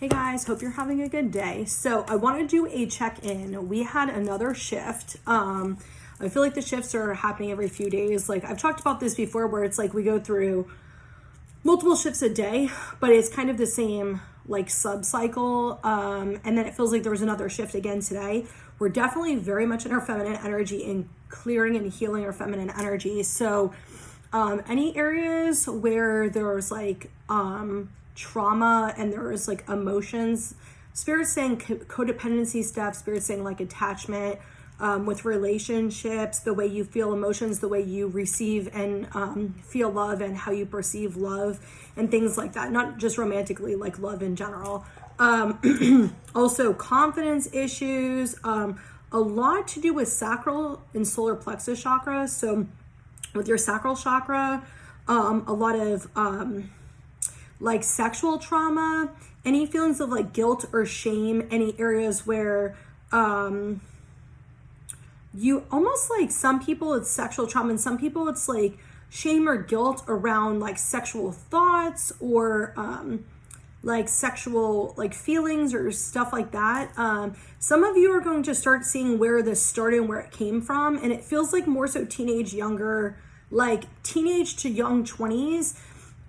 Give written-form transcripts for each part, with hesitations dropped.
Hey guys, hope you're having a good day. So I want to do a check-in. We had another shift. I feel like the shifts are happening every few days. Like I've talked about this before where it's like we go through multiple shifts a day, but it's kind of the same like sub-cycle. And then it feels like there was another shift again today. We're definitely very much in our feminine energy and clearing and healing our feminine energy. So any areas where there's like trauma and there's like emotions, spirit's saying codependency stuff, spirit's saying like attachment with relationships, the way you feel emotions, the way you receive and feel love and how you perceive love and things like that, not just romantically, like love in general. Also confidence issues, a lot to do with sacral and solar plexus chakra. So with your sacral chakra, a lot of like sexual trauma, any feelings of like guilt or shame, any areas where you almost like, some people it's sexual trauma and some people it's like shame or guilt around like sexual thoughts or like sexual like feelings or stuff like that. Some of you are going to start seeing where this started and where it came from, and it feels like more so teenage, younger, like teenage to young 20s.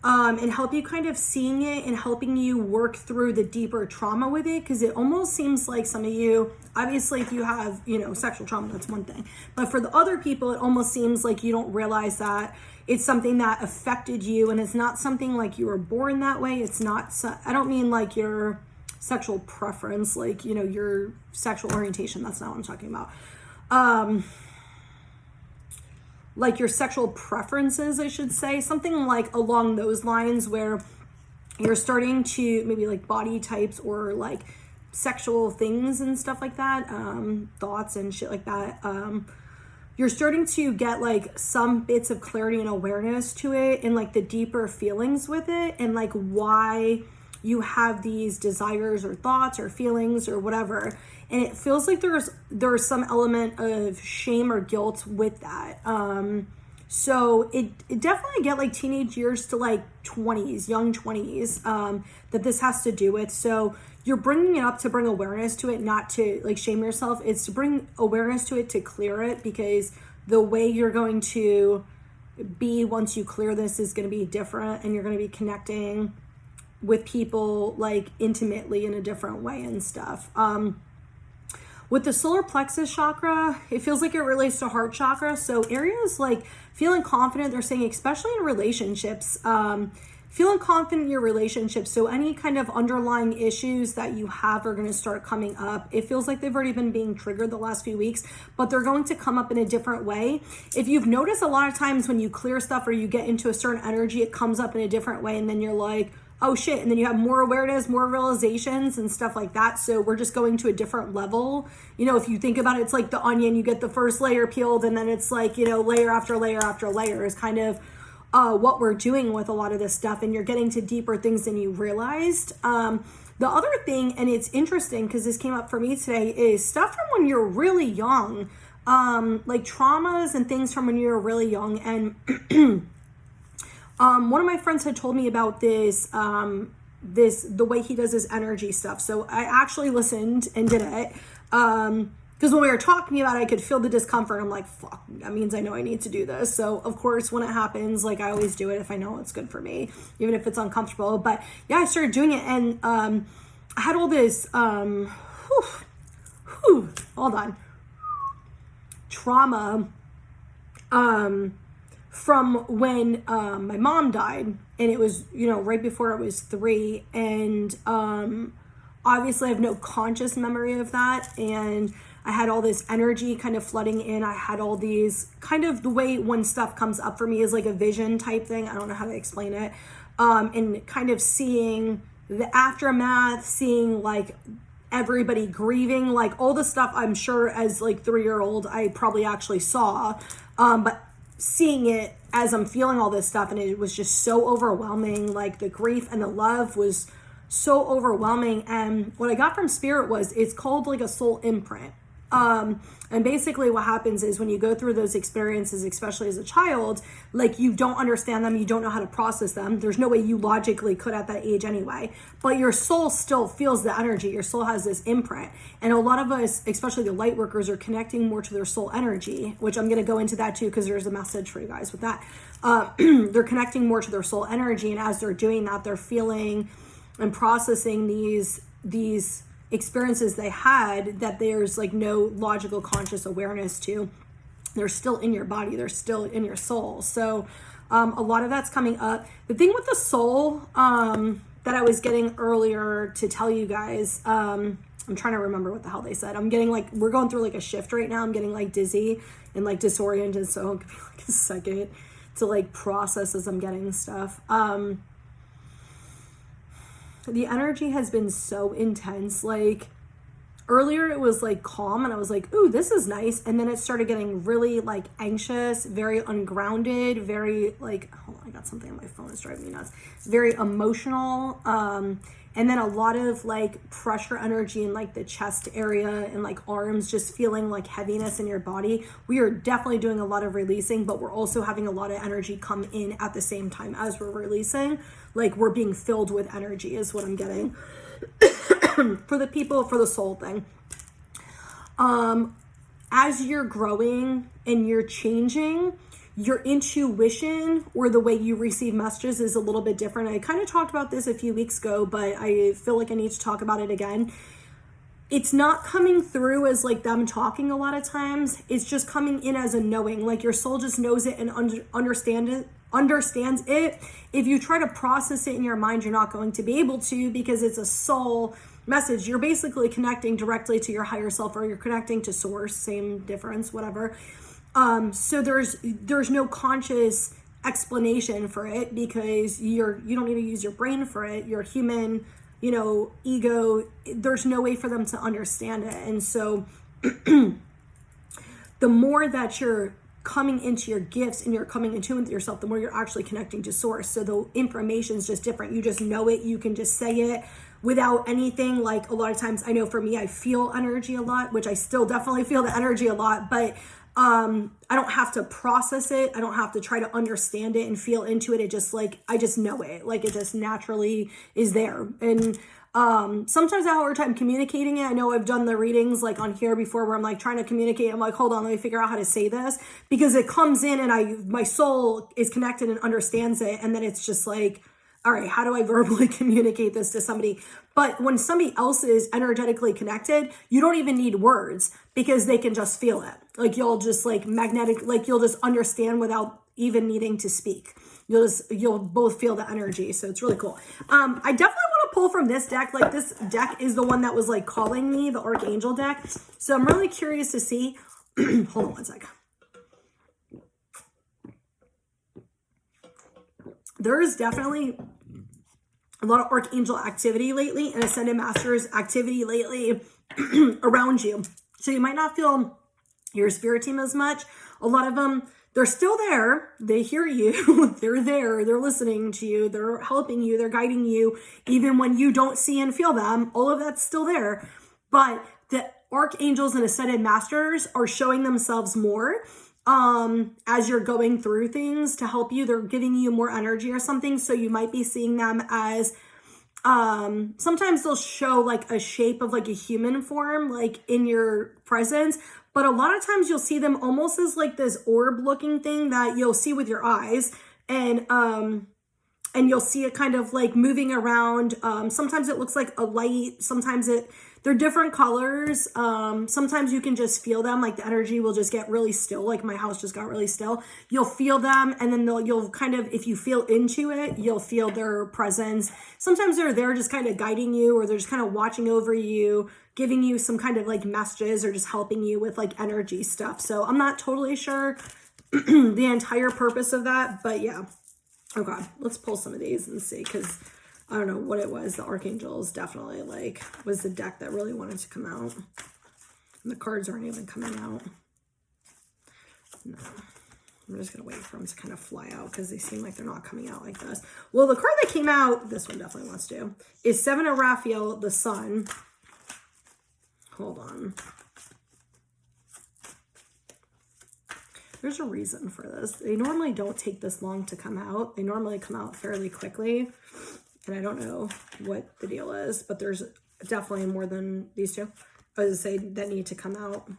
And help you kind of seeing it and helping you work through the deeper trauma with it. Because it almost seems like some of you, obviously if you have, sexual trauma, that's one thing. But for the other people, it almost seems like you don't realize that it's something that affected you. And it's not something like you were born that way. It's not, I don't mean like your sexual preference, like, your sexual orientation. That's not what I'm talking about. Like your sexual preferences, I should say, something like along those lines where you're starting to maybe like body types or like sexual things and stuff like that, thoughts and shit like that. You're starting to get like some bits of clarity and awareness to it and like the deeper feelings with it and like why you have these desires or thoughts or feelings or whatever. And it feels like there's some element of shame or guilt with that. So it definitely get like teenage years to like 20s, young 20s, that this has to do with. So you're bringing it up to bring awareness to it, not to like shame yourself. It's to bring awareness to it, to clear it, because the way you're going to be once you clear this is going to be different, and you're going to be connecting with people like intimately in a different way and stuff. With the solar plexus chakra, it feels like it relates to heart chakra. So areas like feeling confident, they're saying, especially in relationships, feeling confident in your relationships. So any kind of underlying issues that you have are going to start coming up. It feels like they've already been being triggered the last few weeks, but they're going to come up in a different way. If you've noticed, a lot of times when you clear stuff or you get into a certain energy, it comes up in a different way. And then you're like, oh shit. And then you have more awareness, more realizations and stuff like that. So we're just going to a different level. If you think about it, it's like the onion, you get the first layer peeled and then it's like, layer after layer after layer is kind of what we're doing with a lot of this stuff. And you're getting to deeper things than you realized. The other thing, and it's interesting because this came up for me today, is stuff from when you're really young, like traumas and things from when you're really young. And one of my friends had told me about this, the way he does his energy stuff. So I actually listened and did it. Because when we were talking about it, I could feel the discomfort. I'm like, fuck, that means I know I need to do this. So of course, when it happens, like I always do it if I know it's good for me, even if it's uncomfortable. But yeah, I started doing it, and I had all this, hold on, trauma, from when my mom died, and it was right before I was 3, and obviously I have no conscious memory of that, and I had all this energy kind of flooding in. I had all these kind of, the way when stuff comes up for me is like a vision type thing. I don't know how to explain it, and kind of seeing the aftermath, seeing like everybody grieving, like all the stuff I'm sure as like 3-year-old I probably actually saw, but seeing it as I'm feeling all this stuff, and it was just so overwhelming. Like the grief and the love was so overwhelming. And what I got from spirit was, it's called like a soul imprint. And basically what happens is when you go through those experiences, especially as a child, like you don't understand them, you don't know how to process them. There's no way you logically could at that age anyway, but your soul still feels the energy. Your soul has this imprint. And a lot of us, especially the light workers, are connecting more to their soul energy, which I'm going to go into that too, because there's a message for you guys with that. They're connecting more to their soul energy. And as they're doing that, they're feeling and processing these experiences they had that there's like no logical conscious awareness to. They're still in your body, they're still in your soul. So a lot of that's coming up. The thing with the soul that I was getting earlier to tell you guys, I'm trying to remember what the hell they said. I'm getting like, we're going through like a shift right now. I'm getting like dizzy and like disoriented, so it'll give me like a second to like process as I'm getting stuff. The energy has been so intense. Like earlier it was like calm and I was like, ooh, this is nice. And then it started getting really like anxious, very ungrounded, very like, hold on, I got something on my phone that's driving me nuts. Very emotional. And then a lot of like pressure energy in like the chest area and like arms, just feeling like heaviness in your body. We are definitely doing a lot of releasing, but we're also having a lot of energy come in at the same time as we're releasing. Like we're being filled with energy is what I'm getting for the people, for the soul thing. As you're growing and you're changing, your intuition or the way you receive messages is a little bit different. I kind of talked about this a few weeks ago, but I feel like I need to talk about it again. It's not coming through as like them talking a lot of times. It's just coming in as a knowing. Like your soul just knows it and understands it. If you try to process it in your mind, you're not going to be able to, because it's a soul message. You're basically connecting directly to your higher self, or you're connecting to source, same difference, whatever. So there's no conscious explanation for it, because you don't need to use your brain for it. Your human, ego, there's no way for them to understand it. And so the more that you're coming into your gifts and you're coming in tune with yourself, the more you're actually connecting to source. So the information is just different. You just know it. You can just say it without anything. Like a lot of times, I know for me, I feel energy a lot, which I still definitely feel the energy a lot, but I don't have to process it. I don't have to try to understand it and feel into it. It just like, I just know it. Like it just naturally is there. And sometimes I have a hard time communicating it. I know I've done the readings like on here before where I'm like trying to communicate. I'm like, hold on, let me figure out how to say this, because it comes in and my soul is connected and understands it. And then it's just like, all right, how do I verbally communicate this to somebody? But when somebody else is energetically connected, you don't even need words, because they can just feel it. Like you'll just like you'll just understand without even needing to speak. You'll both feel the energy. So it's really cool. I definitely want to pull from this deck. Like this deck is the one that was like calling me, the Archangel deck. So I'm really curious to see. Hold on one sec. There is definitely a lot of Archangel activity lately and Ascended Masters activity lately around you. So you might not feel your spirit team as much. A lot of them, they're still there. They hear you. They're there. They're listening to you. They're helping you. They're guiding you. Even when you don't see and feel them, all of that's still there. But the Archangels and Ascended Masters are showing themselves more as you're going through things to help you. They're giving you more energy or something. So you might be seeing them as sometimes they'll show like a shape of like a human form, like in your presence. But a lot of times you'll see them almost as like this orb looking thing that you'll see with your eyes. And you'll see it kind of like moving around. Sometimes it looks like a light. Sometimes they're different colors. Sometimes you can just feel them. Like the energy will just get really still. Like my house just got really still. You'll feel them. And then you'll kind of, if you feel into it, you'll feel their presence. Sometimes they're there just kind of guiding you, or they're just kind of watching over you, giving you some kind of like messages, or just helping you with like energy stuff. So I'm not totally sure the entire purpose of that, but yeah. Okay, let's pull some of these and see, because I don't know what it was. The Archangels definitely like was the deck that really wanted to come out. And the cards aren't even coming out. No, I'm just going to wait for them to kind of fly out, because they seem like they're not coming out like this. Well, the card that came out, this one definitely wants to, is Seven of Raphael, the Sun. Hold on. There's a reason for this. They normally don't take this long to come out. They normally come out fairly quickly. And I don't know what the deal is, but there's definitely more than these two. I was going to say that need to come out.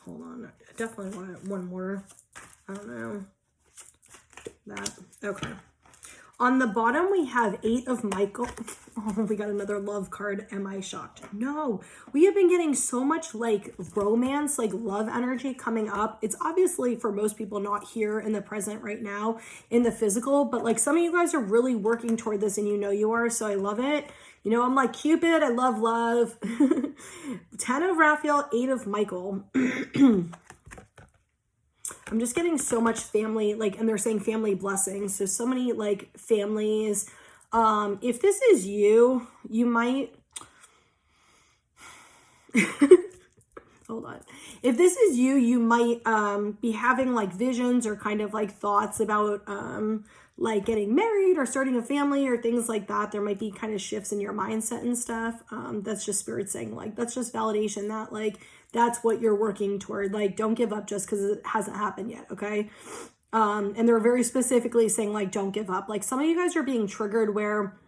Hold on. I definitely want one more. I don't know. That. Okay. On the bottom, we have 8 of Michael. Oh, we got another love card. Am I shocked? No. We have been getting so much like romance, like love energy coming up. It's obviously for most people not here in the present right now in the physical, but like some of you guys are really working toward this and you know you are, so I love it. You know, I'm like Cupid. I love love. 10 of Raphael, 8 of Michael. I'm just getting so much family, like, and they're saying family blessings. So many like families. If this is you, you might, hold on. If this is you, you might, be having like visions or kind of like thoughts about, like getting married or starting a family or things like that. There might be kind of shifts in your mindset and stuff. That's just spirit saying like, that's just validation that like, that's what you're working toward. Like, don't give up just because it hasn't happened yet. Okay. And they're very specifically saying like, don't give up. Like some of you guys are being triggered where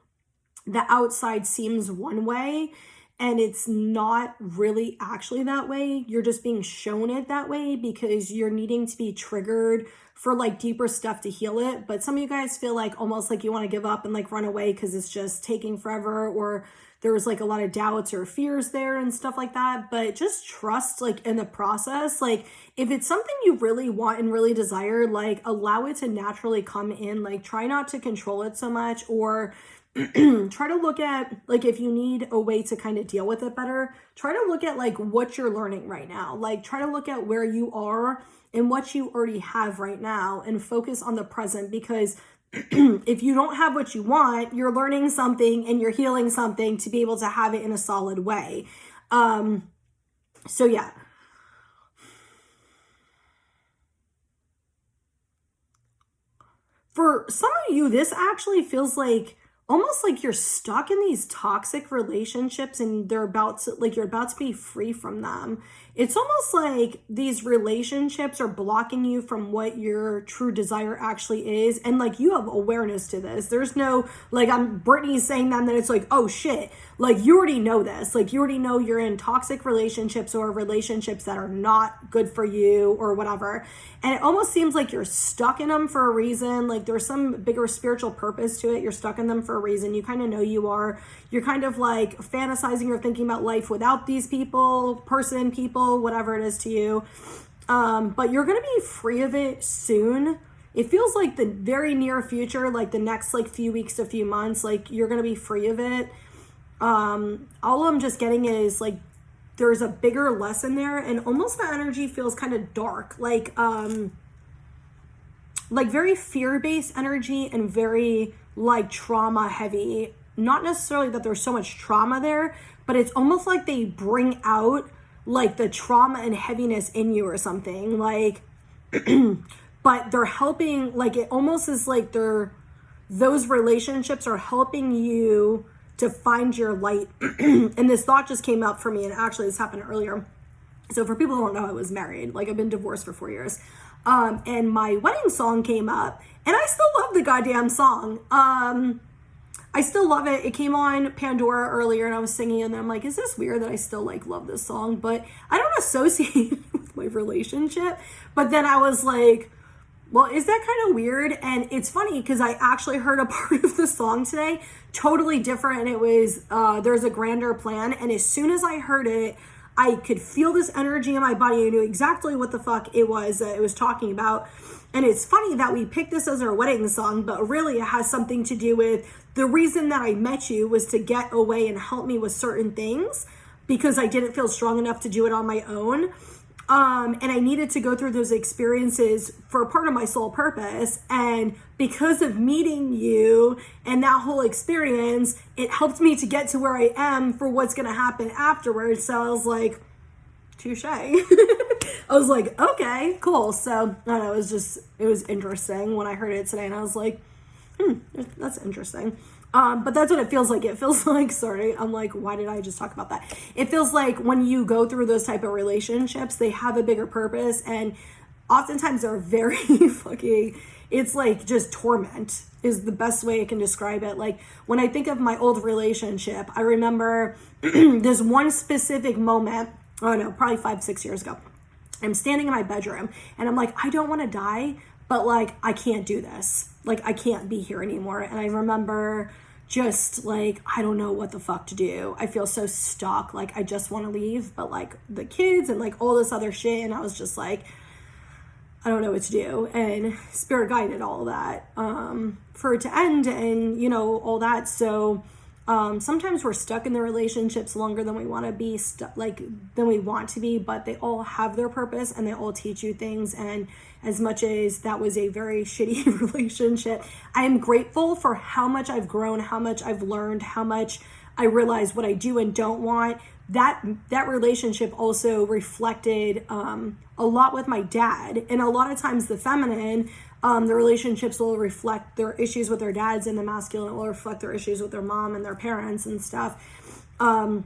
the outside seems one way and it's not really actually that way. You're just being shown it that way because you're needing to be triggered for like deeper stuff to heal it. But some of you guys feel like almost like you want to give up and like run away because it's just taking forever, or there's like a lot of doubts or fears there and stuff like that. But just trust like in the process. Like if it's something you really want and really desire, like allow it to naturally come in. Like try not to control it so much, or try to look at like if you need a way to kind of deal with it better, try to look at like what you're learning right now. Like try to look at where you are and what you already have right now and focus on the present, because if you don't have what you want, you're learning something and you're healing something to be able to have it in a solid way. So yeah. For some of you, this actually feels like almost like you're stuck in these toxic relationships and they're about to, like, you're about to be free from them. It's almost like these relationships are blocking you from what your true desire actually is. And like, you have awareness to this. There's no, like, Brittany's saying that, and then it's like, oh shit. Like, you already know this. Like, you already know you're in toxic relationships or relationships that are not good for you or whatever. And it almost seems like you're stuck in them for a reason. Like, there's some bigger spiritual purpose to it. You're stuck in them for a reason. You kind of know you are. You're kind of like fantasizing or thinking about life without these people, whatever it is to you. But you're going to be free of it soon. It feels like the very near future, like the next like few weeks to few months, like you're going to be free of it. All I'm just getting is like, there's a bigger lesson there, and almost the energy feels kind of dark, like very fear-based energy and very like trauma heavy. Not necessarily that there's so much trauma there, but it's almost like they bring out like the trauma and heaviness in you or something, like, but they're helping, like, it almost is like those relationships are helping you to find your light. And this thought just came up for me, and actually this happened earlier. So for people who don't know, I was married, like I've been divorced for 4 years. And my wedding song came up, and I still love the goddamn song. I still love it. It came on Pandora earlier and I was singing, and then I'm like, is this weird that I still like love this song? But I don't associate it with my relationship. But then I was like, well, is that kind of weird? And it's funny because I actually heard a part of the song today, totally different. And it was, there's a grander plan. And as soon as I heard it, I could feel this energy in my body. I knew exactly what the fuck it was that it was talking about. And it's funny that we picked this as our wedding song, but really it has something to do with the reason that I met you was to get away and help me with certain things because I didn't feel strong enough to do it on my own. And I needed to go through those experiences for part of my soul purpose. And because of meeting you and that whole experience, it helped me to get to where I am for what's going to happen afterwards. So I was like, touche. I was like, okay, cool. So I don't know, it was interesting when I heard it today, and I was like, that's interesting. But that's what it feels like. It feels like, sorry, I'm like, why did I just talk about that? It feels like when you go through those type of relationships, they have a bigger purpose, and oftentimes they're very fucking, it's like just torment is the best way I can describe it. Like when I think of my old relationship, I remember this one specific moment, oh no, probably 5-6 years ago. I'm standing in my bedroom and I'm like, I don't want to die, but like, I can't do this. Like, I can't be here anymore. And I remember just like, I don't know what the fuck to do. I feel so stuck. Like, I just want to leave, but like the kids and like all this other shit. And I was just like, I don't know what to do. And spirit guided all that for it to end and, you know, all that. So sometimes we're stuck in the relationships longer than we want to be than we want to be, but they all have their purpose and they all teach you things. And as much as that was a very shitty relationship, I am grateful for how much I've grown, how much I've learned, how much I realize what I do and don't want. That relationship also reflected a lot with my dad. And a lot of times the feminine, the relationships will reflect their issues with their dads, and the masculine will reflect their issues with their mom and their parents and stuff. And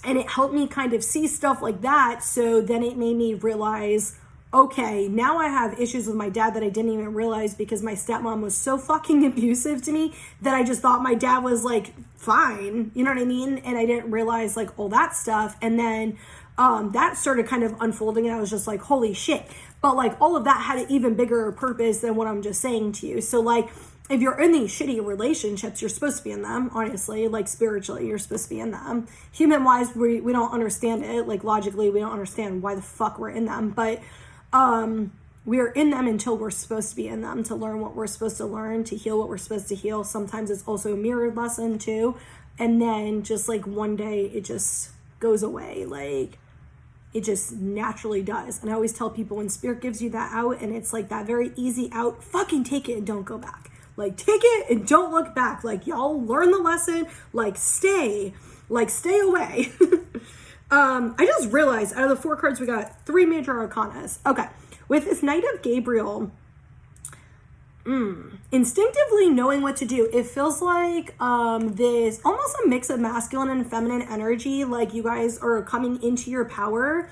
it helped me kind of see stuff like that. So then it made me realize, okay, now I have issues with my dad that I didn't even realize because my stepmom was so fucking abusive to me that I just thought my dad was like fine, you know what I mean? And I didn't realize like all that stuff. And then that started kind of unfolding and I was just like, holy shit. But like all of that had an even bigger purpose than what I'm just saying to you. So like, if you're in these shitty relationships, you're supposed to be in them, honestly, like spiritually, you're supposed to be in them. Human wise, we don't understand it. Like logically, we don't understand why the fuck we're in them. But we are in them until we're supposed to be in them, to learn what we're supposed to learn, to heal what we're supposed to heal. Sometimes it's also a mirrored lesson too. And then just like one day it just goes away. Like it just naturally does. And I always tell people when spirit gives you that out and it's like that very easy out, fucking take it and don't go back. Like take it and don't look back. Like y'all learn the lesson, like stay away. I just realized out of the 4 cards we got 3 major arcanas. Okay, with this Knight of Gabriel, instinctively knowing what to do, it feels like this almost a mix of masculine and feminine energy. Like you guys are coming into your power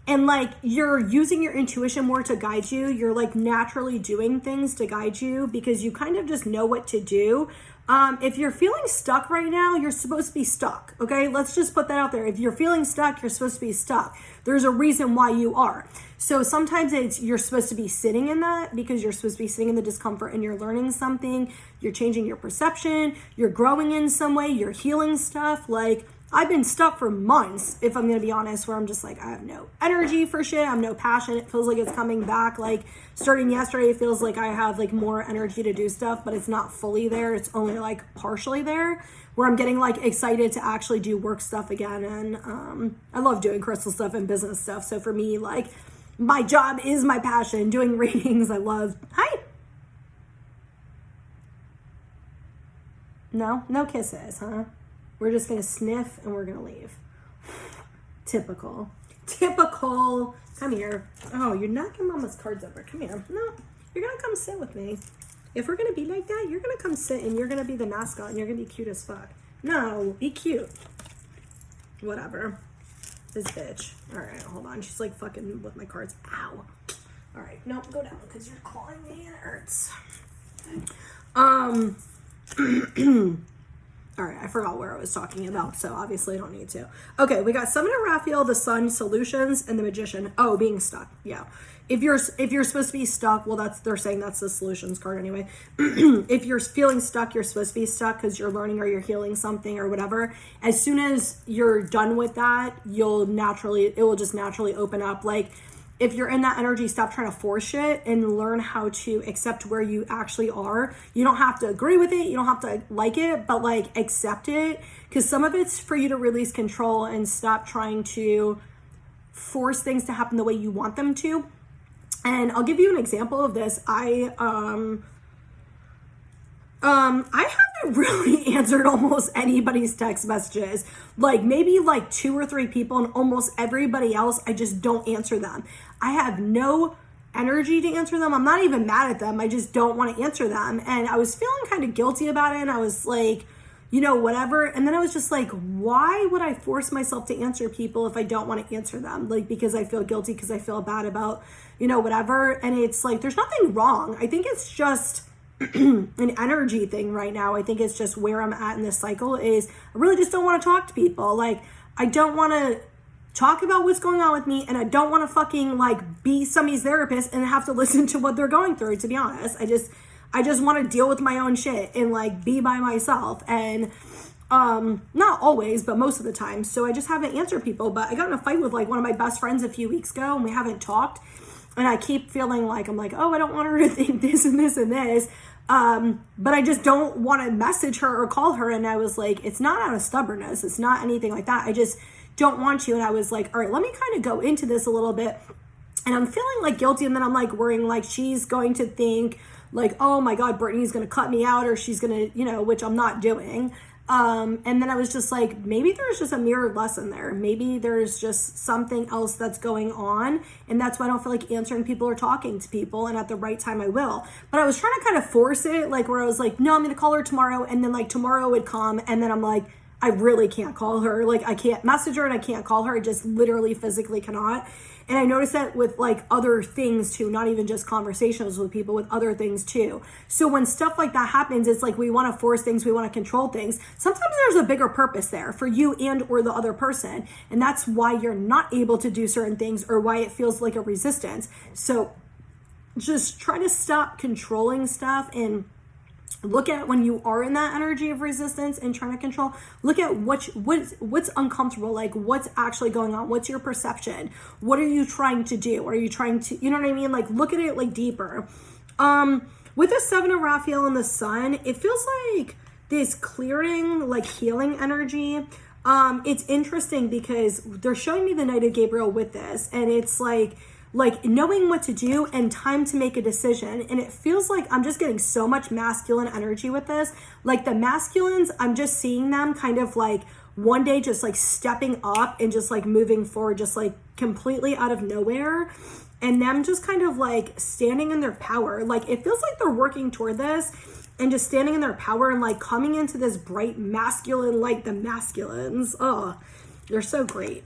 and like you're using your intuition more to guide you. You're like naturally doing things to guide you because you kind of just know what to do. If you're feeling stuck right now, you're supposed to be stuck. Okay, let's just put that out there. If you're feeling stuck, you're supposed to be stuck. There's a reason why you are. So sometimes you're supposed to be sitting in that because you're supposed to be sitting in the discomfort and you're learning something. You're changing your perception. You're growing in some way. You're healing stuff. Like I've been stuck for months, if I'm going to be honest, where I'm just like, I have no energy for shit. I have no passion. It feels like it's coming back. Like starting yesterday, it feels like I have like more energy to do stuff, but it's not fully there. It's only like partially there where I'm getting like excited to actually do work stuff again. And I love doing crystal stuff and business stuff. So for me, like my job is my passion. Doing readings, I love. Hi. No kisses, huh? We're just going to sniff and we're going to leave. Typical. Come here. Oh, you're knocking mama's cards over. Come here. No, you're going to come sit with me. If we're going to be like that, you're going to come sit and you're going to be the mascot and you're going to be cute as fuck. No, be cute. Whatever. This bitch. All right, hold on. She's like fucking with my cards. Ow. All right. No, go down because you're clawing me and it hurts. All right, I forgot where I was talking about, so obviously I don't need to. Okay, we got Summoner Raphael, the Sun, Solutions, and the Magician. Oh, being stuck. Yeah. If you're supposed to be stuck, well, they're saying that's the Solutions card anyway. If you're feeling stuck, you're supposed to be stuck because you're learning or you're healing something or whatever. As soon as you're done with that, it will just naturally open up. Like if you're in that energy, stop trying to force shit and learn how to accept where you actually are. You don't have to agree with it. You don't have to like it, but like accept it. Because some of it's for you to release control and stop trying to force things to happen the way you want them to. And I'll give you an example of this. I haven't really answered almost anybody's text messages. Like maybe like 2 or 3 people, and almost everybody else, I just don't answer them. I have no energy to answer them. I'm not even mad at them. I just don't want to answer them. And I was feeling kind of guilty about it. And I was like, you know, whatever. And then I was just like, why would I force myself to answer people if I don't want to answer them? Like, because I feel guilty, because I feel bad about, you know, whatever. And it's like, there's nothing wrong. I think it's just an energy thing right now. I think it's just where I'm at in this cycle is I really just don't want to talk to people. Like, I don't want to talk about what's going on with me, and I don't want to fucking like be somebody's therapist and have to listen to what they're going through, to be honest. I just want to deal with my own shit and like be by myself, and not always, but most of the time. So I just haven't answered people. But I got in a fight with like one of my best friends a few weeks ago, and we haven't talked, and I keep feeling like I'm like, oh, I don't want her to think this and this and this, but I just don't want to message her or call her. And I was like, it's not out of stubbornness, it's not anything like that, I just don't want to. And I was like, all right, let me kind of go into this a little bit. And I'm feeling like guilty, and then I'm like worrying like she's going to think like, oh my God, Brittany's going to cut me out, or she's going to, you know, which I'm not doing. And then I was just like, maybe there's just a mirrored lesson there. Maybe there's just something else that's going on. And that's why I don't feel like answering people or talking to people. And at the right time I will. But I was trying to kind of force it, like where I was like, no, I'm going to call her tomorrow. And then like tomorrow would come. And then I'm like, I really can't call her. Like I can't message her and I can't call her. I just literally physically cannot. And I noticed that with like other things too, not even just conversations with people, with other things too. So when stuff like that happens, it's like we want to force things, we want to control things. Sometimes there's a bigger purpose there for you and or the other person. And that's why you're not able to do certain things, or why it feels like a resistance. So just try to stop controlling stuff and look at when you are in that energy of resistance and trying to control, look at what's uncomfortable, like what's actually going on, what's your perception, what are you trying to do, are you trying to, you know what I mean, like look at it like deeper. With the 7 of Raphael and the Sun, it feels like this clearing, like healing energy. It's interesting because they're showing me the Knight of Gabriel with this, and it's like knowing what to do and time to make a decision. And it feels like I'm just getting so much masculine energy with this. Like the masculines, I'm just seeing them kind of like one day just like stepping up and just like moving forward, just like completely out of nowhere. And them just kind of like standing in their power. Like it feels like they're working toward this and just standing in their power and like coming into this bright masculine, like the masculines. Oh, they're so great.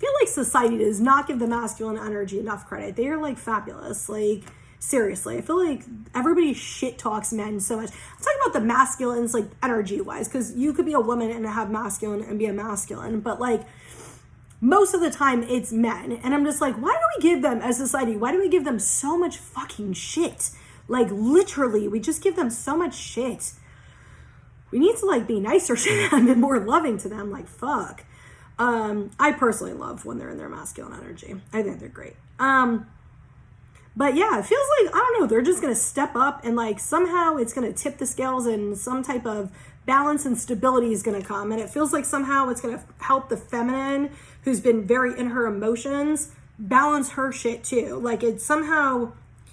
I feel like society does not give the masculine energy enough credit. They are like fabulous. Like seriously, I feel like everybody shit talks men so much. I'm talking about the masculines, like energy wise, because you could be a woman and have masculine and be a masculine, but like most of the time it's men. And I'm just like, why do we give them as society? Why do we give them so much fucking shit? Like literally, we just give them so much shit. We need to like be nicer to them and more loving to them. Like fuck. I personally love when they're in their masculine energy. I think they're great. But yeah, it feels like, I don't know, they're just going to step up and like somehow it's going to tip the scales and some type of balance and stability is going to come. And it feels like somehow it's going to help the feminine who's been very in her emotions balance her shit too. Like it's somehow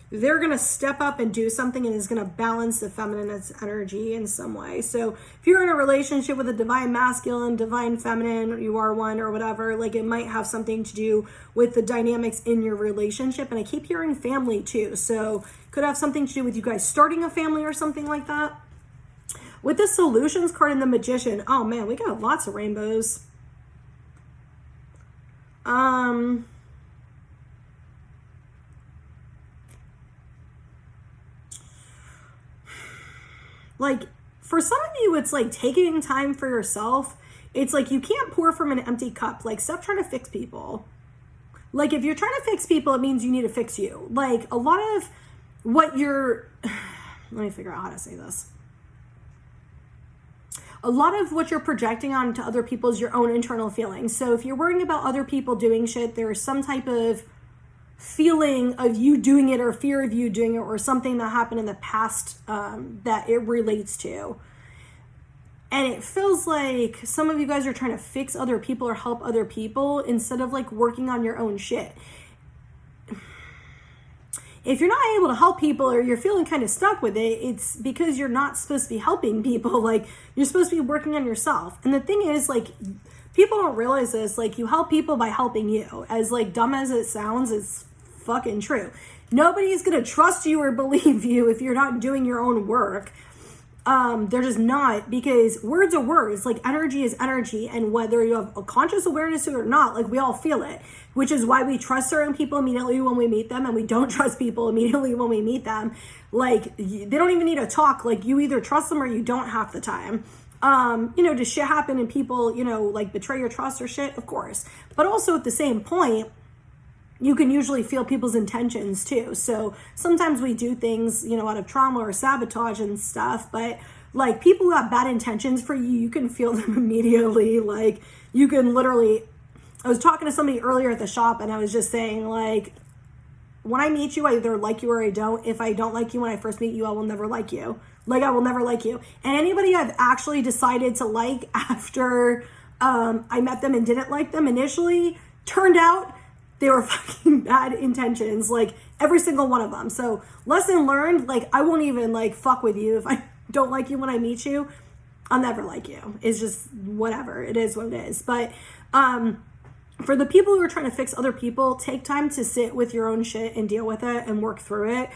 they're going to step up and do something and is going to balance the feminine's energy in some way. So if you're in a relationship with a divine masculine, divine feminine, you are one or whatever, like it might have something to do with the dynamics in your relationship. And I keep hearing family too. So could have something to do with you guys starting a family or something like that. With the solutions card and the Magician, oh man, we got lots of rainbows. Like, for some of you, it's like taking time for yourself. It's like you can't pour from an empty cup. Like, stop trying to fix people. Like, if you're trying to fix people, it means you need to fix you. Like, a lot of what you're... Let me figure out how to say this. A lot of what you're projecting onto other people is your own internal feelings. So if you're worrying about other people doing shit, there's some type of feeling of you doing it or fear of you doing it or something that happened in the past that it relates to. And it feels like some of you guys are trying to fix other people or help other people instead of like working on your own shit. If you're not able to help people or you're feeling kind of stuck with it, it's because you're not supposed to be helping people. Like you're supposed to be working on yourself. And the thing is, like, people don't realize this. Like, you help people by helping you. As like dumb as it sounds, it's fucking true. Nobody's going to trust you or believe you if you're not doing your own work. They're just not, because words are words. Like, energy is energy, and whether you have a conscious awareness or not, like, we all feel it, which is why we trust certain people immediately when we meet them, and we don't trust people immediately when we meet them. Like, they don't even need to talk. Like, you either trust them or you don't half the time. Does shit happen and people, like, betray your trust or shit? Of course. But also at the same point, you can usually feel people's intentions too. So sometimes we do things, out of trauma or sabotage and stuff, but like, people who have bad intentions for you, you can feel them immediately. Like, you can literally, I was talking to somebody earlier at the shop, and I was just saying, like, when I meet you, I either like you or I don't. If I don't like you when I first meet you, I will never like you. Like, I will never like you. And anybody I've actually decided to like after I met them and didn't like them initially, turned out they were fucking bad intentions, like, every single one of them. So, lesson learned, like, I won't even, like, fuck with you if I don't like you when I meet you. I'll never like you. It's just whatever. It is what it is. But for the people who are trying to fix other people, take time to sit with your own shit and deal with it and work through it.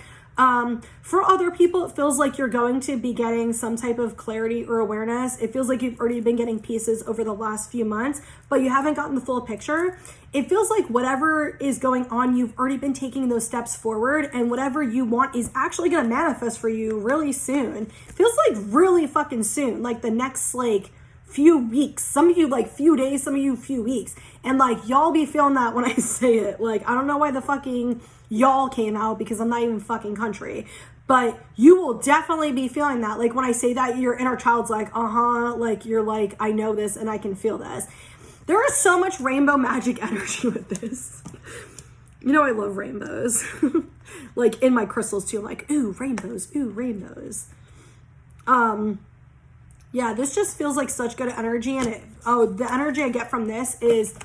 For other people, it feels like you're going to be getting some type of clarity or awareness. It feels like you've already been getting pieces over the last few months, but you haven't gotten the full picture. It feels like whatever is going on, you've already been taking those steps forward, and whatever you want is actually going to manifest for you really soon. It feels like really fucking soon, like the next, like, few weeks. Some of you, like, few days, some of you, few weeks. And, like, y'all be feeling that when I say it. Like, I don't know why the fucking y'all came out, because I'm not even fucking country, but you will definitely be feeling that. Like, when I say that, your inner child's like, like, you're like, I know this and I can feel this. There is so much rainbow magic energy with this. I love rainbows. Like, in my crystals too, I'm like, ooh, rainbows, ooh, rainbows. Yeah, this just feels like such good energy. And the energy I get from this is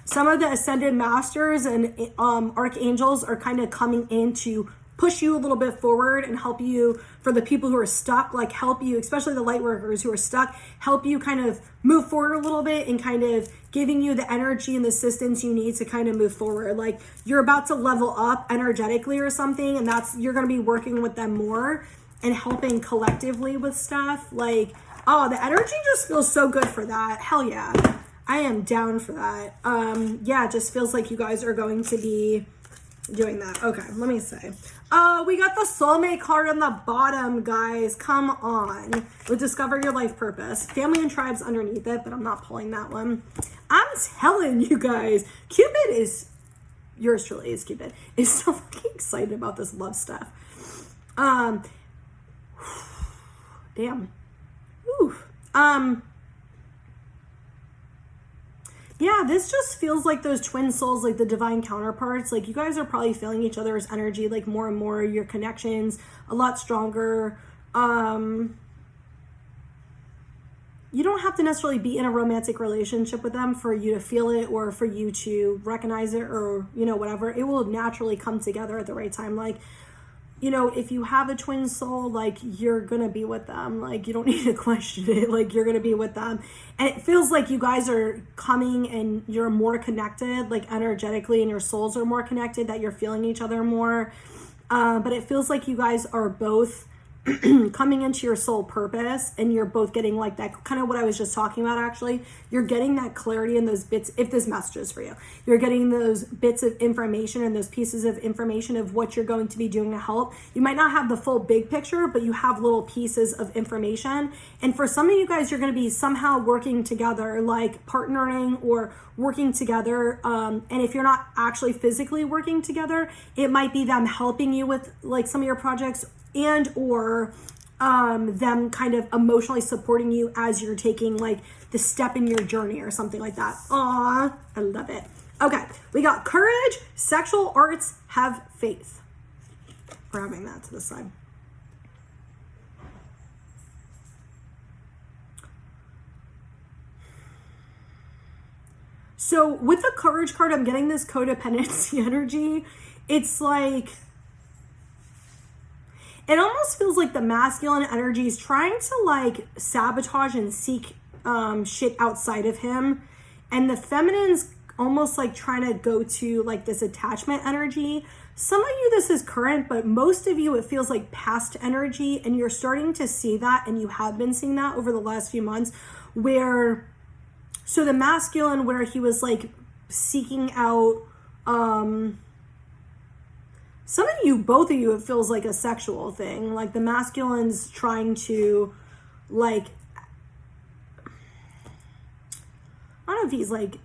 some of the ascended masters and archangels are kind of coming in to push you a little bit forward and help you. For the people who are stuck, like, help you, especially the light workers who are stuck, help you kind of move forward a little bit and kind of giving you the energy and the assistance you need to kind of move forward. Like, you're about to level up energetically or something, and you're going to be working with them more and helping collectively with stuff. Like, the energy just feels so good for that. Hell yeah. I am down for that. Yeah, it just feels like you guys are going to be doing that. Okay, let me say. We got the soulmate card on the bottom, guys. Come on. We'll discover your life purpose. Family and tribes underneath it, but I'm not pulling that one. I'm telling you guys, Cupid is, yours truly is Cupid, is so fucking excited about this love stuff. Damn. Ooh. Yeah, this just feels like those twin souls, like the divine counterparts. Like, you guys are probably feeling each other's energy, like, more and more, your connections a lot stronger. You don't have to necessarily be in a romantic relationship with them for you to feel it or for you to recognize it or, whatever. It will naturally come together at the right time. Like, if you have a twin soul, like, you're going to be with them. Like, you don't need to question it. Like, you're going to be with them. And it feels like you guys are coming and you're more connected, like, energetically, and your souls are more connected, that you're feeling each other more. But it feels like you guys are both coming into your soul purpose, and you're both getting, like, that kind of what I was just talking about. Actually, you're getting that clarity in those bits. If this message is for you, you're getting those bits of information and those pieces of information of what you're going to be doing to help. You might not have the full big picture, but you have little pieces of information. And for some of you guys, you're going to be somehow working together, like partnering or working together. And if you're not actually physically working together, it might be them helping you with, like, some of your projects, and or them kind of emotionally supporting you as you're taking, like, the step in your journey or something like that. Aw, I love it. Okay, we got courage, sexual arts, have faith. We're having that to the side. So with the courage card, I'm getting this codependency energy. It's like, it almost feels like the masculine energy is trying to, like, sabotage and seek shit outside of him. And the feminine's almost like trying to go to like this attachment energy. Some of you, this is current, but most of you, it feels like past energy, and you're starting to see that, and you have been seeing that over the last few months, where, so the masculine, where he was like seeking out, some of you, both of you, it feels like a sexual thing. Like the masculine's trying to like, I don't know if he's like,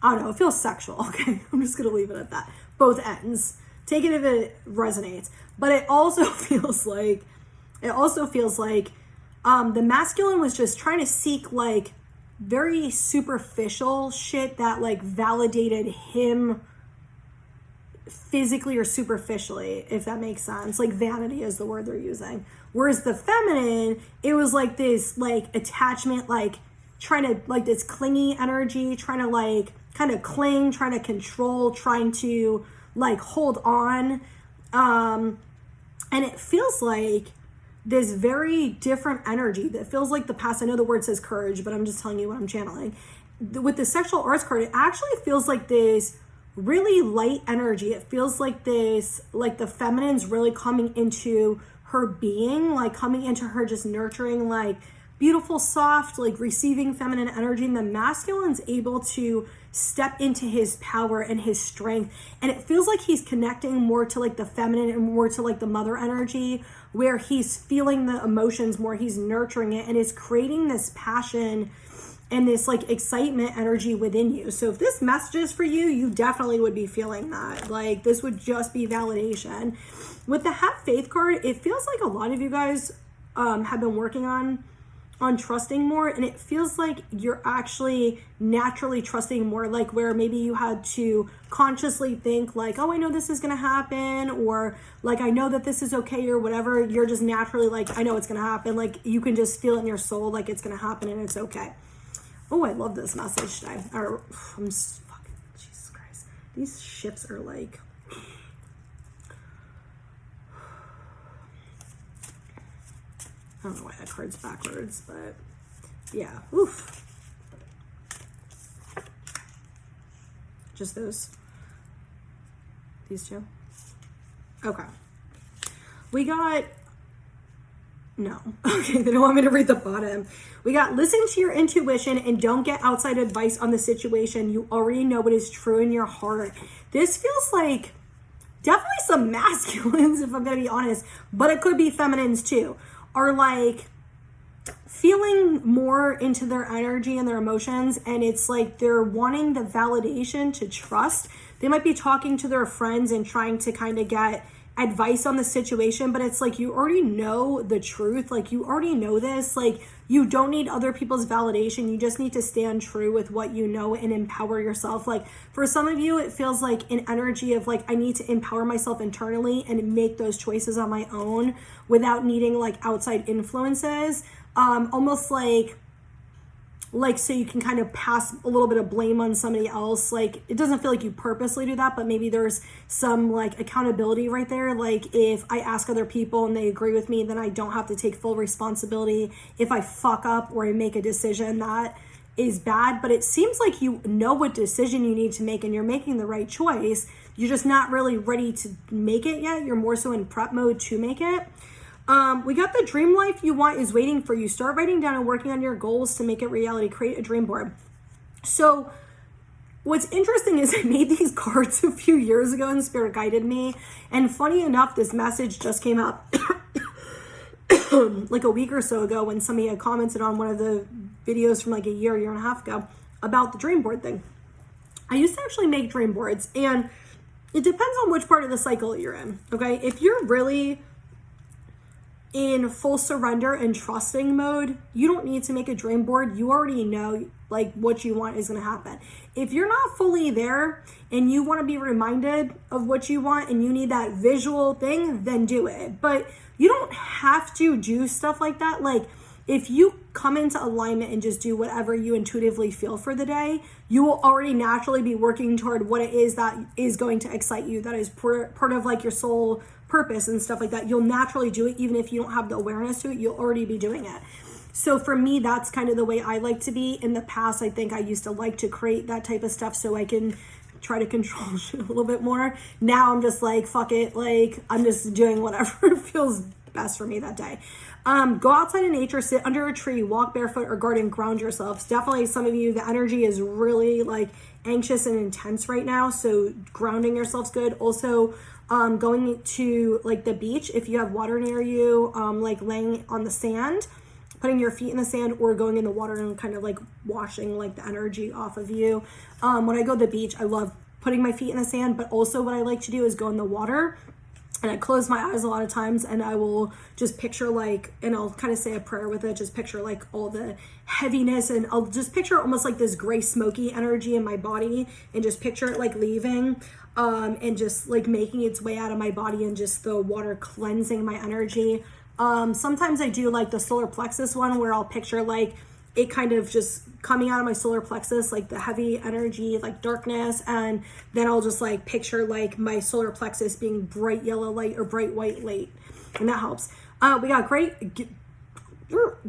I don't know, it feels sexual. Okay, I'm just gonna leave it at that. Both ends. Take it if it resonates. But it also feels like, the masculine was just trying to seek like very superficial shit that like validated him physically or superficially, if that makes sense. Like vanity is the word they're using. Whereas the feminine, it was like this like attachment, like trying to like this clingy energy, trying to like kind of cling, trying to control, trying to like hold on. And it feels like this very different energy that feels like the past. I know the word says courage, but I'm just telling you what I'm channeling. With the sexual arts card, it actually feels like this really light energy. It feels like this, like the feminine's really coming into her being, like coming into her just nurturing, like beautiful, soft, like receiving feminine energy, and the masculine's able to step into his power and his strength. And it feels like he's connecting more to like the feminine and more to like the mother energy, where he's feeling the emotions more, he's nurturing it, and is creating this passion and this like excitement energy within you. So if this message is for you, you definitely would be feeling that. Like this would just be validation. With the Have Faith card, it feels like a lot of you guys have been working on trusting more, and it feels like you're actually naturally trusting more, like where maybe you had to consciously think like, oh, I know this is gonna happen, or like I know that this is okay, or whatever. You're just naturally like, I know it's gonna happen. Like you can just feel it in your soul, like it's gonna happen and it's okay. Oh, I love this message today. I'm just fucking, Jesus Christ, these ships are like, I don't know why that card's backwards, but yeah, oof. Just these two. Okay. We got, no. Okay, they don't want me to read the bottom. We got, listen to your intuition and don't get outside advice on the situation. You already know what is true in your heart. This feels like definitely some masculines, if I'm gonna be honest, but it could be feminines too, are like feeling more into their energy and their emotions, and it's like they're wanting the validation to trust. They might be talking to their friends and trying to kind of get advice on the situation, but it's like you already know the truth. Like you already know this. Like you don't need other people's validation. You just need to stand true with what you know and empower yourself. Like for some of you, it feels like an energy of like, I need to empower myself internally and make those choices on my own without needing like outside influences. Almost like so you can kind of pass a little bit of blame on somebody else. Like it doesn't feel like you purposely do that, but maybe there's some like accountability right there. Like if I ask other people and they agree with me, then I don't have to take full responsibility if I fuck up or I make a decision that is bad. But it seems like you know what decision you need to make and you're making the right choice. You're just not really ready to make it yet. You're more so in prep mode to make it. We got the dream life you want is waiting for you. Start writing down and working on your goals to make it reality. Create a dream board. So what's interesting is I made these cards a few years ago and Spirit guided me. And funny enough, this message just came up like a week or so ago when somebody had commented on one of the videos from like a year and a half ago about the dream board thing. I used to actually make dream boards, and it depends on which part of the cycle you're in. Okay. If you're really in full surrender and trusting mode, you don't need to make a dream board. You already know like what you want is going to happen. If you're not fully there and you want to be reminded of what you want and you need that visual thing, then do it. But you don't have to do stuff like that. Like if you come into alignment and just do whatever you intuitively feel for the day, you will already naturally be working toward what it is that is going to excite you. That is part of like your soul purpose and stuff like that. You'll naturally do it even if you don't have the awareness to it. You'll already be doing it. So for me, that's kind of the way I like to be. In the past, I think I used to like to create that type of stuff so I can try to control shit a little bit more. Now I'm just like, fuck it. Like, I'm just doing whatever feels best for me that day. Go outside in nature, sit under a tree, walk barefoot or garden, ground yourselves. Definitely some of you, the energy is really like anxious and intense right now. So grounding yourself's good. Also, going to like the beach, if you have water near you, like laying on the sand, putting your feet in the sand, or going in the water and kind of like washing like the energy off of you. When I go to the beach, I love putting my feet in the sand, but also what I like to do is go in the water and I close my eyes a lot of times and I will just picture like, and I'll kind of say a prayer with it, just picture like all the heaviness, and I'll just picture almost like this gray smoky energy in my body and just picture it like leaving and just like making its way out of my body, and just the water cleansing my energy. Sometimes I do like the solar plexus one where I'll picture like it kind of just coming out of my solar plexus, like the heavy energy, like darkness. And then I'll just like picture like my solar plexus being bright yellow light or bright white light. And that helps. We got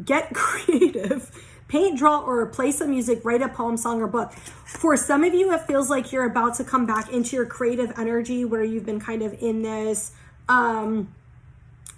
get creative. Paint, draw, or play some music, write a poem, song, or book. For some of you, it feels like you're about to come back into your creative energy where you've been kind of in this,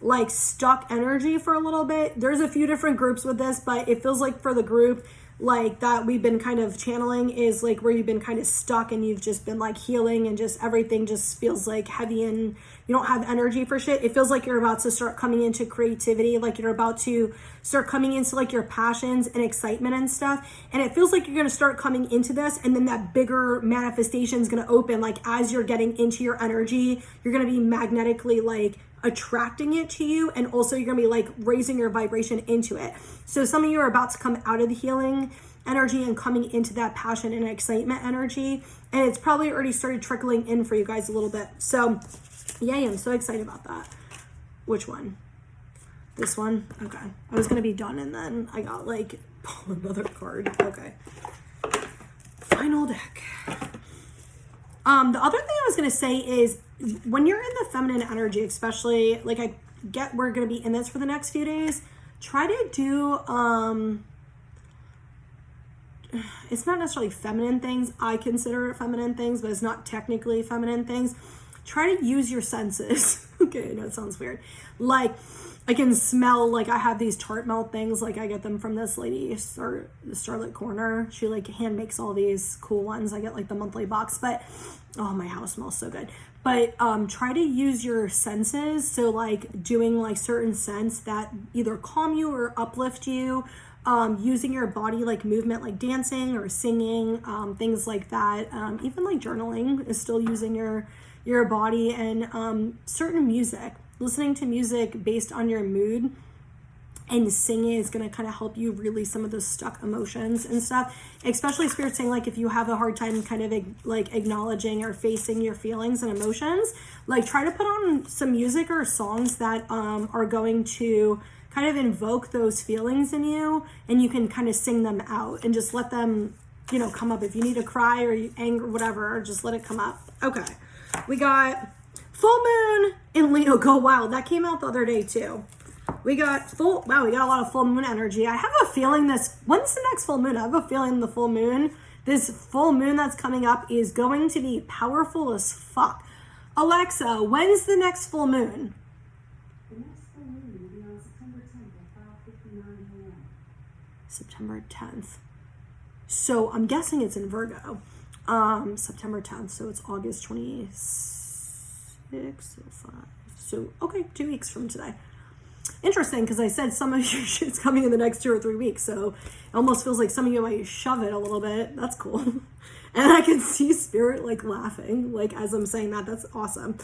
like stuck energy for a little bit. There's a few different groups with this, but it feels like for the group like that we've been kind of channeling is like where you've been kind of stuck and you've just been like healing and just everything just feels like heavy and you don't have energy for shit. It feels like you're about to start coming into creativity, like you're about to start coming into like your passions and excitement and stuff. And it feels like you're going to start coming into this, and then that bigger manifestation is going to open. Like as you're getting into your energy, you're going to be magnetically like attracting it to you, and also you're gonna be like raising your vibration into it. So some of you are about to come out of the healing energy and coming into that passion and excitement energy, and it's probably already started trickling in for you guys a little bit. So yay, I'm so excited about that. Which one? This one? Okay, I was gonna be done and then I got like pull another card. Okay, final deck. The other thing I was gonna say is when you're in the feminine energy, especially, like I get we're going to be in this for the next few days, try to do, it's not necessarily feminine things. I consider it feminine things, but it's not technically feminine things. Try to use your senses. Okay, I know it sounds weird. Like I can smell, like I have these tart melt things, like I get them from this lady, Starlit Corner. She like hand makes all these cool ones. I get like the monthly box, but oh, my house smells so good. But try to use your senses. So like doing like certain scents that either calm you or uplift you, using your body, like movement, like dancing or singing, things like that. Even like journaling is still using your body, and certain music, listening to music based on your mood and singing is going to kind of help you release some of those stuck emotions and stuff. Especially Spirit saying like if you have a hard time kind of like acknowledging or facing your feelings and emotions, like try to put on some music or songs that are going to kind of invoke those feelings in you, and you can kind of sing them out and just let them, you know, come up. If you need to cry or you anger, whatever, just let it come up. Okay, we got full moon in Leo, go wild. That came out the other day too. We got wow, we got a lot of full moon energy. I have a feeling when's the next full moon? I have a feeling this full moon that's coming up is going to be powerful as fuck. Alexa, when's the next full moon? The next full moon will be on September 10th at 5:59 a.m. September 10th. So I'm guessing it's in Virgo. September 10th, so it's August 26th, so 5. So, okay, 2 weeks from today. Interesting, because I said some of your shit's coming in the next 2 or 3 weeks, so it almost feels like some of you might shove it a little bit. That's cool. And I can see Spirit like laughing, like as I'm saying that. That's awesome.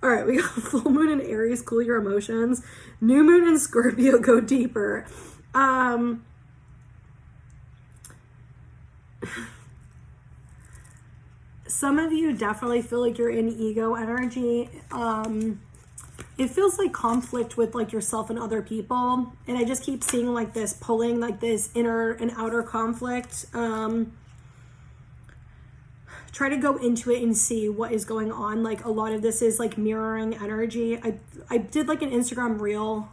All right, we got full moon in Aries, cool your emotions. New moon in Scorpio, go deeper. Some of you definitely feel like you're in ego energy. It feels like conflict with like yourself and other people. And I just keep seeing like this pulling, like this inner and outer conflict. try to go into it and see what is going on. Like a lot of this is like mirroring energy. I did like an Instagram reel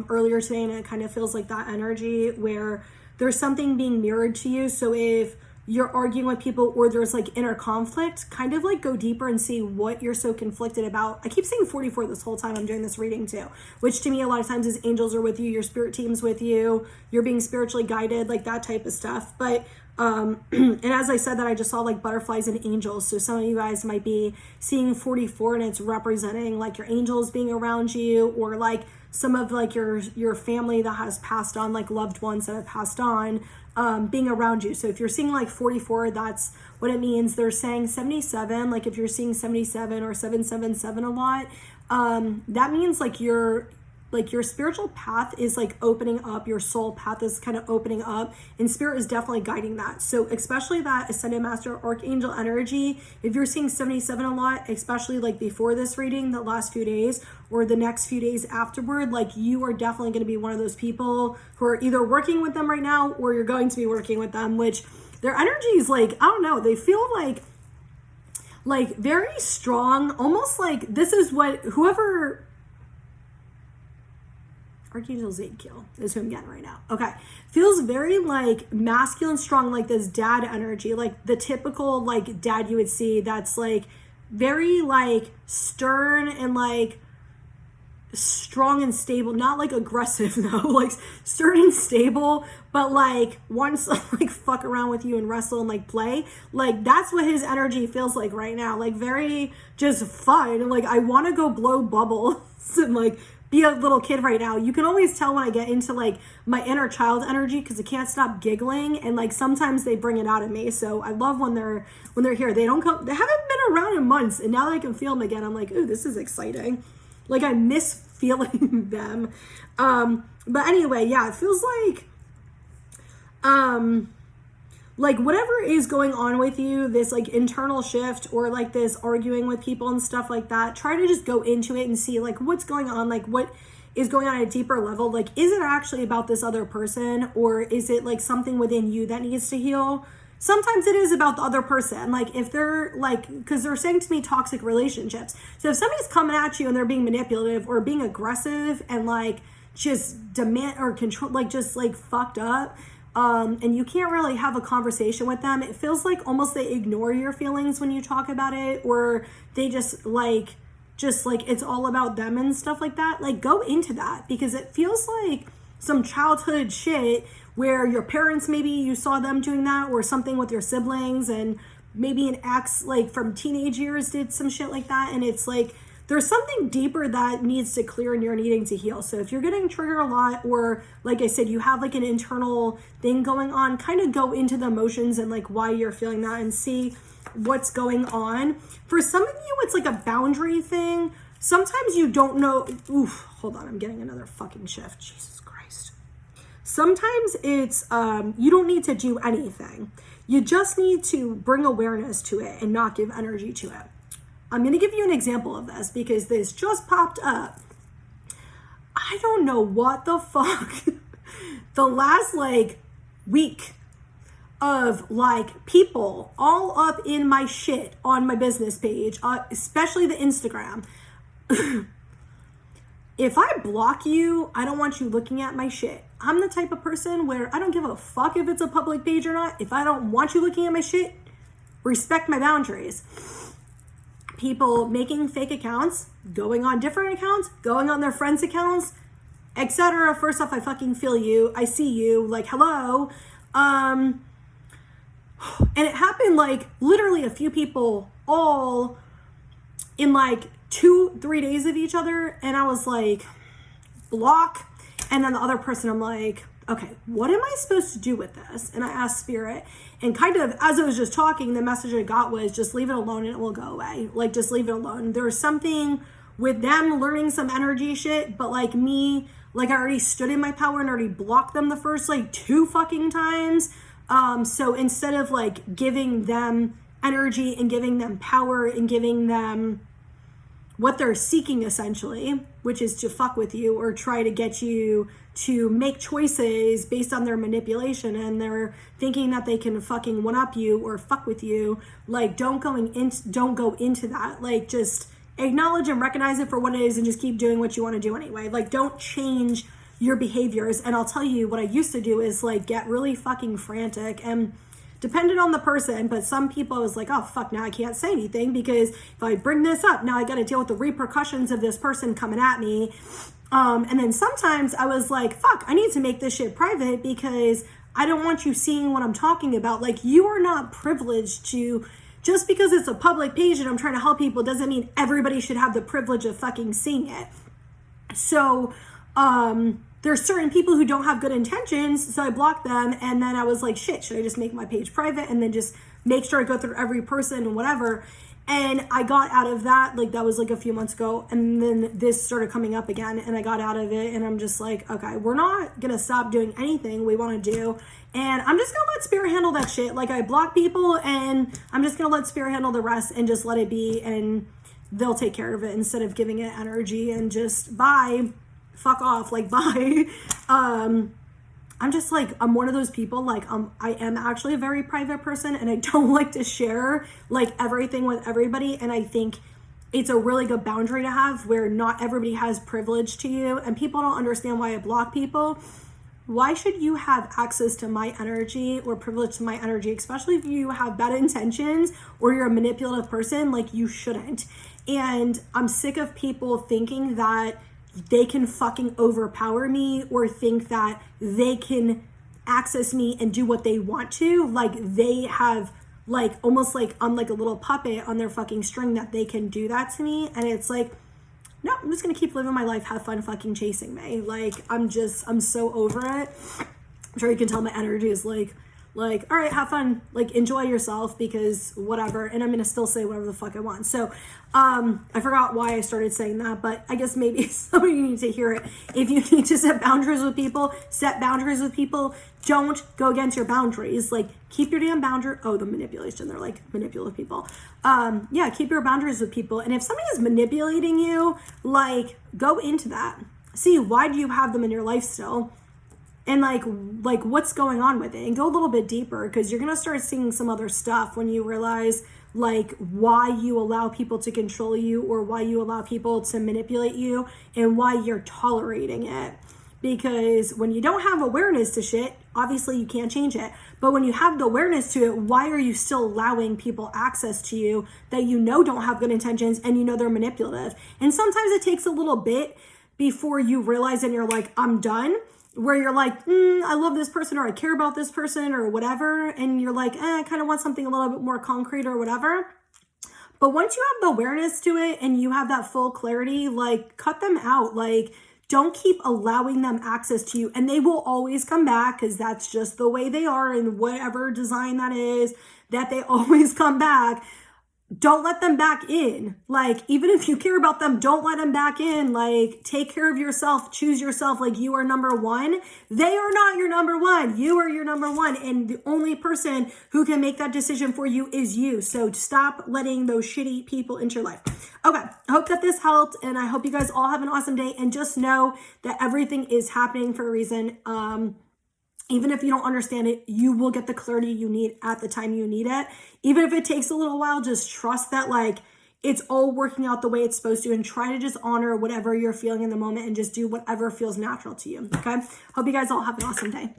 earlier today, and it kind of feels like that energy where there's something being mirrored to you. So if you're arguing with people or there's like inner conflict, kind of like go deeper and see what you're so conflicted about. I keep saying 44 this whole time I'm doing this reading too, which to me a lot of times is angels are with you, your spirit team's with you, you're being spiritually guided, like that type of stuff. But and as I said that, I just saw like butterflies and angels. So some of you guys might be seeing 44 and it's representing like your angels being around you, or like some of like your family that has passed on, like loved ones that have passed on, being around you. So if you're seeing like 44, that's what it means. They're saying 77, like if you're seeing 77 or 777 a lot, that means like your spiritual path is like opening up, your soul path is kind of opening up, and spirit is definitely guiding that. So especially that ascended master archangel energy, if you're seeing 77 a lot, especially like before this reading, the last few days or the next few days afterward, like you are definitely going to be one of those people who are either working with them right now or you're going to be working with them, which their energy is like, I don't know, they feel like very strong, almost like this is what whoever Archangel Zadkiel is who I'm getting right now. Okay. Feels very like masculine, strong, like this dad energy, like the typical like dad you would see that's like very like stern and like strong and stable, not like aggressive though, like stern and stable, but like wants to like fuck around with you and wrestle and like play. Like that's what his energy feels like right now. Like very just fun. And like I want to go blow bubbles and like be a little kid right now. You can always tell when I get into like my inner child energy because I can't stop giggling, and like sometimes they bring it out of me. So I love when they're here. They haven't been around in months, and now that I can feel them again, I'm like, ooh, this is exciting. Like I miss feeling them. But anyway, yeah, it feels like whatever is going on with you, this like internal shift or like this arguing with people and stuff like that, try to just go into it and see like what's going on, like what is going on at a deeper level. Like, is it actually about this other person, or is it like something within you that needs to heal? Sometimes it is about the other person. Like if they're like, because they're saying to me toxic relationships. So if somebody's coming at you and they're being manipulative or being aggressive and like just demand or control, like just like fucked up, and you can't really have a conversation with them, it feels like almost they ignore your feelings when you talk about it, or they just like it's all about them and stuff like that. Like go into that, because it feels like some childhood shit where your parents, maybe you saw them doing that, or something with your siblings, and maybe an ex like from teenage years did some shit like that, and it's like there's something deeper that needs to clear and you're needing to heal. So if you're getting triggered a lot, or like I said, you have like an internal thing going on, kind of go into the emotions and like why you're feeling that and see what's going on. For some of you, it's like a boundary thing. Sometimes you don't know. Oof, hold on. I'm getting another fucking shift. Jesus Christ. Sometimes it's, you don't need to do anything. You just need to bring awareness to it and not give energy to it. I'm going to give you an example of this because this just popped up. I don't know what the fuck. The last like week of like people all up in my shit on my business page, especially the Instagram. If I block you, I don't want you looking at my shit. I'm the type of person where I don't give a fuck if it's a public page or not. If I don't want you looking at my shit, respect my boundaries. People making fake accounts, going on different accounts, going on their friends' accounts, etc. First off, I fucking feel you. I see you. Like, hello. And it happened like literally a few people all in like 2-3 days of each other. And I was like, block. And then the other person, I'm like, okay, what am I supposed to do with this? And I asked Spirit, and kind of as I was just talking, the message I got was just leave it alone and it will go away. Like, just leave it alone. There's something with them learning some energy shit, but like me, like I already stood in my power and already blocked them the first like 2 fucking times. So instead of like giving them energy and giving them power and giving them what they're seeking essentially, which is to fuck with you or try to get you to make choices based on their manipulation, and they're thinking that they can fucking one-up you or fuck with you. Like, don't go into that. Like, just acknowledge and recognize it for what it is and just keep doing what you want to do anyway. Like, don't change your behaviors. And I'll tell you what I used to do is like get really fucking frantic, and depended on the person, but some people was like, oh fuck, now I can't say anything because if I bring this up, now I got to deal with the repercussions of this person coming at me. And then sometimes I was like, fuck, I need to make this shit private because I don't want you seeing what I'm talking about. Like, you are not privileged to, just because it's a public page and I'm trying to help people doesn't mean everybody should have the privilege of fucking seeing it. So, there's certain people who don't have good intentions, so I blocked them, and then I was like, shit, should I just make my page private and then just make sure I go through every person and whatever? And I got out of that, like that was like a few months ago, and then this started coming up again, and I got out of it, and I'm just like, okay, we're not gonna stop doing anything we want to do, and I'm just gonna let Spirit handle that shit. Like, I block people, and I'm just gonna let Spirit handle the rest and just let it be, and they'll take care of it instead of giving it energy and just bye. Fuck off, like, bye. I'm just like, I'm one of those people, like, I am actually a very private person, and I don't like to share like everything with everybody. And I think it's a really good boundary to have where not everybody has privilege to you, and people don't understand why I block people. Why should you have access to my energy or privilege to my energy, especially if you have bad intentions or you're a manipulative person? Like, you shouldn't. And I'm sick of people thinking that they can fucking overpower me or think that they can access me and do what they want to. Like, they have, like, almost like I'm like a little puppet on their fucking string that they can do that to me. And it's like, no, I'm just gonna keep living my life, have fun fucking chasing me. Like, I'm so over it. I'm sure you can tell my energy is like, all right, have fun, like, enjoy yourself, because whatever. And I'm gonna still say whatever the fuck I want. So I forgot why I started saying that, but I guess maybe some of you need to hear it. If you need to set boundaries with people, set boundaries with people. Don't go against your boundaries. Like, keep your damn boundary. Oh, the manipulation, they're like manipulative people. Yeah, keep your boundaries with people. And if somebody is manipulating you, like, go into that. See, why do you have them in your life still? And like what's going on with it, and go a little bit deeper, because you're going to start seeing some other stuff when you realize like why you allow people to control you, or why you allow people to manipulate you, and why you're tolerating it. Because when you don't have awareness to shit, obviously you can't change it. But when you have the awareness to it, why are you still allowing people access to you that you know don't have good intentions, and you know they're manipulative? And sometimes it takes a little bit before you realize and you're like, I'm done. Where you're like, I love this person, or I care about this person, or whatever. And you're like, I kind of want something a little bit more concrete or whatever. But once you have the awareness to it and you have that full clarity, like, cut them out. Like, don't keep allowing them access to you. And they will always come back, because that's just the way they are, and whatever design that is, that they always come back. Don't let them back in. Like, even if you care about them, don't let them back in. Like, take care of yourself, choose yourself. Like, you are number one. They are not your number one. You are your number one. And the only person who can make that decision for you is you. So stop letting those shitty people into your life. Okay, I hope that this helped, and I hope you guys all have an awesome day, and just know that everything is happening for a reason. Even if you don't understand it, you will get the clarity you need at the time you need it. Even if it takes a little while, just trust that, like, it's all working out the way it's supposed to, and try to just honor whatever you're feeling in the moment and just do whatever feels natural to you. Okay? Hope you guys all have an awesome day.